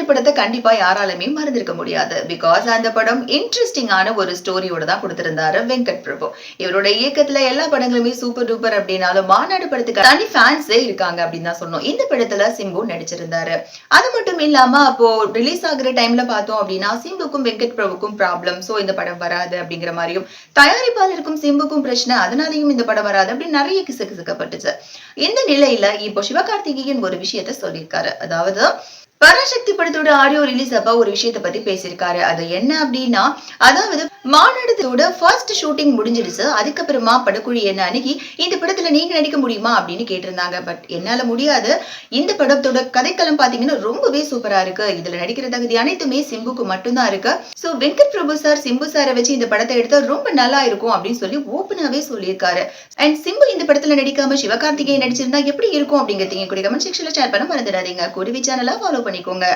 படத்தை கண்டிப்பா யாராலுமே மறந்திருக்க முடியாது. பிகாஸ் அந்த படம் இன்ட்ரெஸ்டிங்கான ஒரு ஸ்டோரியோட தான் குடுத்திருந்தாரு வெங்கட் பிரபு. இவருடைய இயக்கத்துல எல்லா படங்களுமே சூப்பர் டூப்பர் அப்படின்னாலும், மாநாடு படத்துக்கு தனி ஃபேன்ஸே இருக்காங்க அப்படின்னு தான் சொல்லணும். இந்த படத்துல சிம்பு நடிச்சிருந்தாரு. அது மட்டும் இல்லாம அப்போ ரிலீஸ் ஆகுற டைம்ல பார்த்தோம் அப்படின்னா, சிம்புக்கும் வெங்கட் பிரபுக்கும் ப்ராப்ளம். சோ இந்த படம் வராது அப்படிங்கிற மாரியும், தயாரிப்பாளருக்கும் சிம்புக்கும் பிரச்சனை. அதனாலயும் இந்த படம் வராது அப்படின்னு நெறைய கிசுகிசுக்கப்பட்டுச்சு. இந்த நிலையில இப்போ சிவகார்த்திகேயன் ஒரு விஷயத்த சொல்லியிருக்காரு. அதாவது பராசக்தி படத்தோட ஆடியோ ரிலீஸ் அப்ப ஒரு விஷயத்த பத்தி பேசியிருக்காரு. அது என்ன அப்டின்னா, அதாவது மாநாடுதோட ஃபர்ஸ்ட் ஷூட்டிங் முடிஞ்சிடுச்சு. அதுக்கப்புறமா படக்குழு என்ன அணுகி, இந்த படத்துல நீங்க நடிக்க முடியுமா அப்படின்னு கேட்டிருந்தாங்க. பட் என்னால முடியாது. இந்த படத்தோட கதைக்களம் பாத்தீங்கன்னா ரொம்பவே சூப்பரா இருக்கு. இதுல நடிக்கிற தகுதி அனைத்துமே சிம்புக்கு மட்டும் தான் இருக்கு. சோ வெங்கட் பிரபு சார் சிம்பு சார வச்சு இந்த படத்தை எடுத்தா ரொம்ப நல்லா இருக்கும் அப்படின்னு சொல்லி ஓப்பனாவே சொல்லியிருக்காரு. அண்ட் சிம்பு இந்த படத்துல நடிக்காம சிவகார்த்திகேயன் நடிச்சிருந்தா எப்படி இருக்கும் அப்படிங்கறத எங்க கூட கமெண்ட் செக்ஷன்ல ஷேர் பண்ண மறந்துடாதீங்க. கூடவே சேனலை ஃபாலோ பண்ணிக்கோங்க.